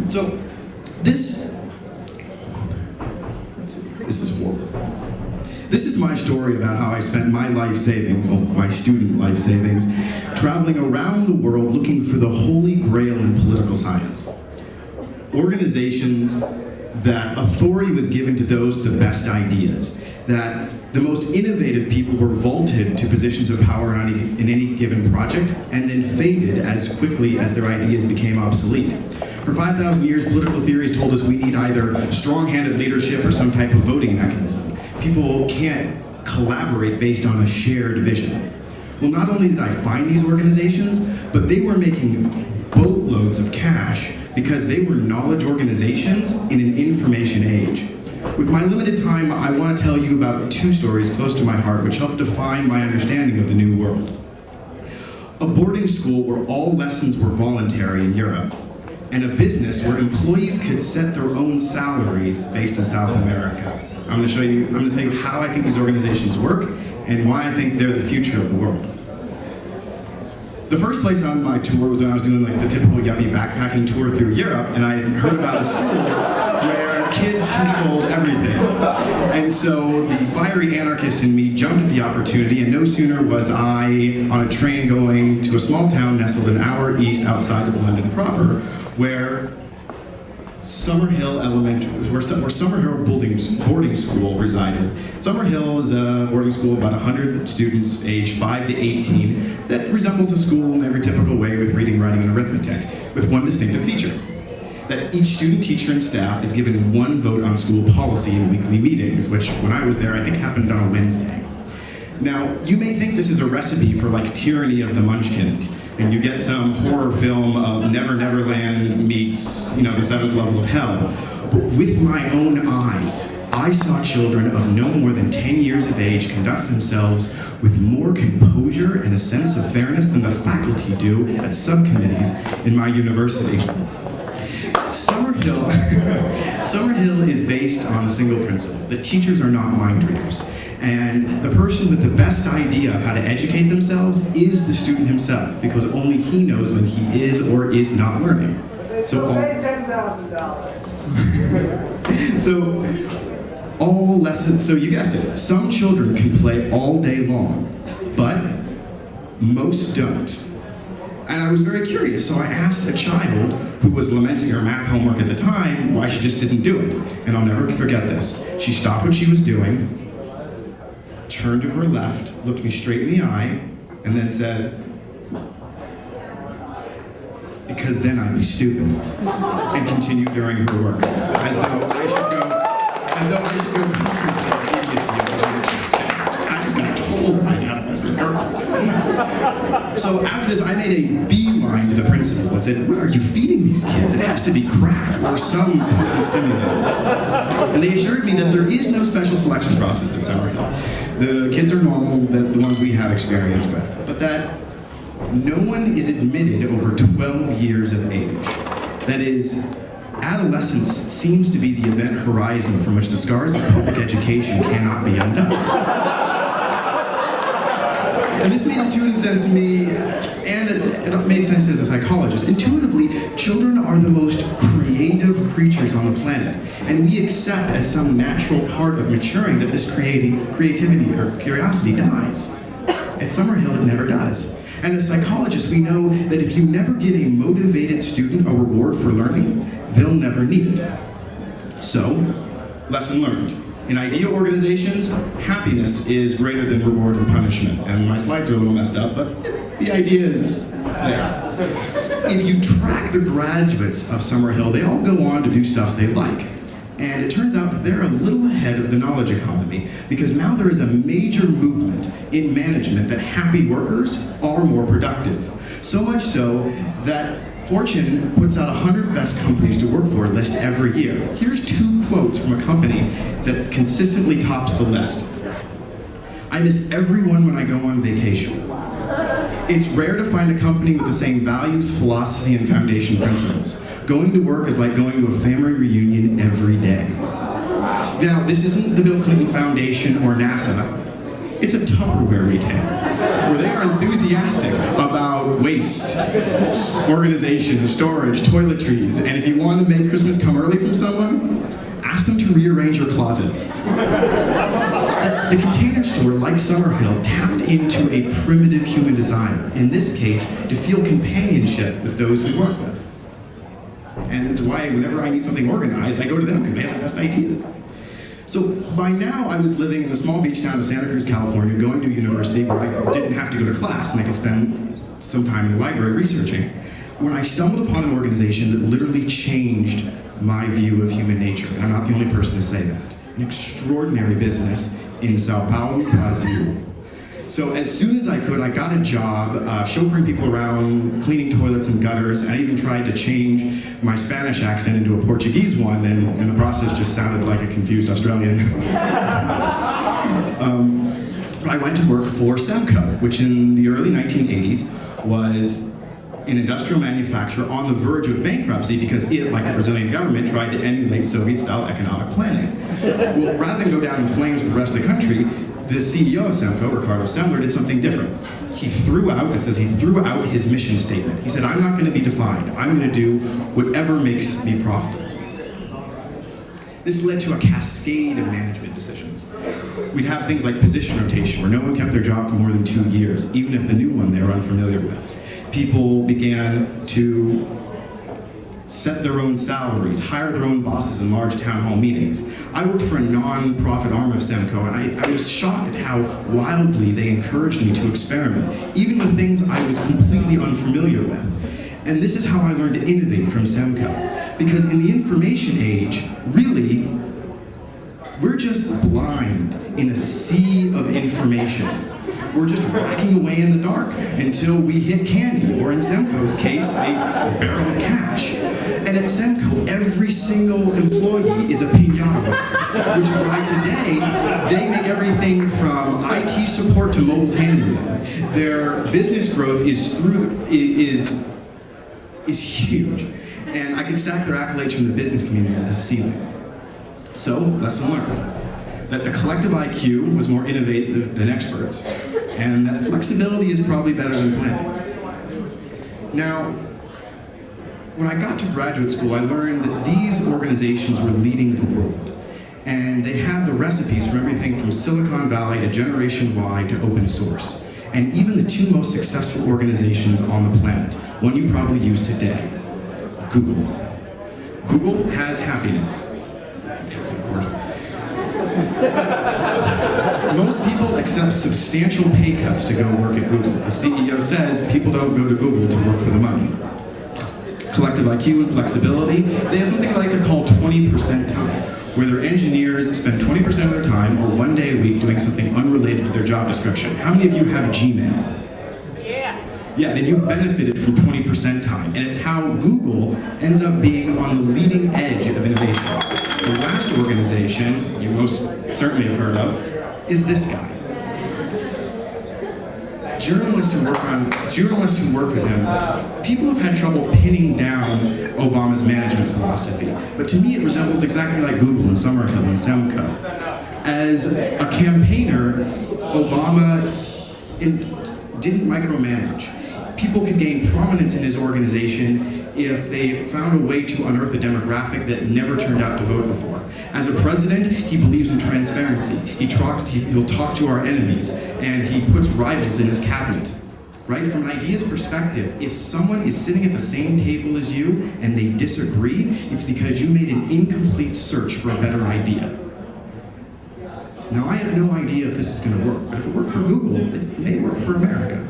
So this is forward. This is my story about how I spent my life savings, well, my student life savings, traveling around the world looking for the holy grail in political science. Organizations that authority was given to those with the best ideas, that the most innovative people were vaulted to positions of power in any given project and then faded as quickly as their ideas became obsolete. For 5,000 years, political theories told us we need either strong-handed leadership or some type of voting mechanism. People can't collaborate based on a shared vision. Well, not only did I find these organizations, but they were making boatloads of cash because they were knowledge organizations in an information age. With my limited time, I want to tell you about two stories close to my heart which helped define my understanding of the New World. A boarding school where all lessons were voluntary in Europe, and a business where employees could set their own salaries based in South America. I'm going to tell you how I think these organizations work and why I think they're the future of the world. The first place on my tour was when I was doing like the typical yuppie backpacking tour through Europe, and I heard about a school where kids controlled everything. And so the fiery anarchist in me jumped at the opportunity, and no sooner was I on a train going to a small town nestled an hour east outside of London proper, where Summerhill boarding school resided. Summerhill is a boarding school of about 100 students aged 5 to 18 that resembles a school in every typical way with reading, writing, and arithmetic, with one distinctive feature: that each student, teacher, and staff is given one vote on school policy in weekly meetings, which when I was there I think happened on a Wednesday. Now, you may think this is a recipe for like Tyranny of the Munchkins, and you get some horror film of Never Never Land meets, the seventh level of hell. But with my own eyes, I saw children of no more than 10 years of age conduct themselves with more composure and a sense of fairness than the faculty do at subcommittees in my university. Summerhill is based on a single principle, that teachers are not mind readers. And the person with the best idea of how to educate themselves is the student himself, because only he knows when he is or is not learning. So pay $10,000. So you guessed it, some children can play all day long, but most don't. And I was very curious, so I asked a child who was lamenting her math homework at the time why she just didn't do it. And I'll never forget this. She stopped what she was doing, turned to her left, looked me straight in the eye, and then said, "Because then I'd be stupid," and continued during her work, as though I should go contradict the idiocy of what I just said. I just got told by out of this girl. So after this, I made a beeline to the principal and said, "What are you feeding these kids? It has to be crack or some potent stimulant." And they assured me that there is no special selection process at Summerhill. The kids are normal, the ones we have experience with, but that no one is admitted over 12 years of age. That is, adolescence seems to be the event horizon from which the scars of public education cannot be undone. And this made intuitive sense to me, and it made sense as a psychologist. Intuitively, children are the most creative creatures on the planet, and we accept as some natural part of maturing that this creativity or curiosity dies. At Summerhill, it never does. And as psychologists, we know that if you never give a motivated student a reward for learning, they'll never need it. So, lesson learned. In idea organizations, happiness is greater than reward and punishment. And my slides are a little messed up, but the idea is there. If you track the graduates of Summerhill, they all go on to do stuff they like. And it turns out that they're a little ahead of the knowledge economy, because now there is a major movement in management that happy workers are more productive. So much so that Fortune puts out 100 best companies to work for list every year. Here's 2 quotes from a company that consistently tops the list. "I miss everyone when I go on vacation. It's rare to find a company with the same values, philosophy, and foundation principles. Going to work is like going to a family reunion every day." Now, this isn't the Bill Clinton Foundation or NASA. It's a Tupperware retailer. where they are enthusiastic about waste, organization, storage, toiletries, and if you want to make Christmas come early from someone, ask them to rearrange your closet. The Container Store, like Summerhill, tapped into a primitive human desire, in this case, to feel companionship with those we work with. And that's why whenever I need something organized, I go to them because they have the best ideas. So by now, I was living in the small beach town of Santa Cruz, California, going to a university where I didn't have to go to class and I could spend some time in the library researching, when I stumbled upon an organization that literally changed my view of human nature. And I'm not the only person to say that. An extraordinary business in Sao Paulo, Brazil. So as soon as I could, I got a job chauffeuring people around, cleaning toilets and gutters. I even tried to change my Spanish accent into a Portuguese one, and in the process just sounded like a confused Australian. I went to work for Semco, which in the early 1980s was an industrial manufacturer on the verge of bankruptcy because it, like the Brazilian government, tried to emulate Soviet-style economic planning. Well, rather than go down in flames with the rest of the country, the CEO of Semco, Ricardo Semler, did something different. He threw out his mission statement. He said, I'm not going to be defined. I'm going to do whatever makes me profitable. This led to a cascade of management decisions. We'd have things like position rotation, where no one kept their job for more than 2 years, even if the new one they were unfamiliar with. People began to set their own salaries, hire their own bosses in large town hall meetings. I worked for a non-profit arm of Semco, and I was shocked at how wildly they encouraged me to experiment, even with things I was completely unfamiliar with. And this is how I learned to innovate from Semco. Because in the information age, really, we're just blind in a sea of information. We're just whacking away in the dark until we hit candy, or in Semco's case, a barrel of cash. And at Semco, every single employee is a piñata worker, which is why today they make everything from IT support to mobile handling. Their business growth is huge, and I can stack their accolades from the business community to the ceiling. So, lesson learned. That the collective IQ was more innovative than experts, and that flexibility is probably better than planning. Now, when I got to graduate school, I learned that these organizations were leading the world, and they had the recipes from everything from Silicon Valley to Generation Y to open source, and even the two most successful organizations on the planet, one you probably use today, Google. Google has happiness. Yes, of course. Most people accept substantial pay cuts to go work at Google. The CEO says people don't go to Google to work for the money. Collective IQ and flexibility, they have something I like to call 20% time, where their engineers spend 20% of their time or 1 day a week doing something unrelated to their job description. How many of you have Gmail? Yeah, then you've benefited from 20% time, and it's how Google ends up being on the leading edge of innovation. The last organization you most certainly have heard of is this guy. Journalists who work with him, people have had trouble pinning down Obama's management philosophy, but to me it resembles exactly like Google and Summerhill and Semco. As a campaigner, Obama didn't micromanage. People could gain prominence in his organization if they found a way to unearth a demographic that never turned out to vote before. As a president, he believes in transparency. He'll talk to our enemies, and he puts rivals in his cabinet. Right? From an ideas perspective, if someone is sitting at the same table as you and they disagree, it's because you made an incomplete search for a better idea. Now, I have no idea if this is going to work, but if it worked for Google, it may work for America.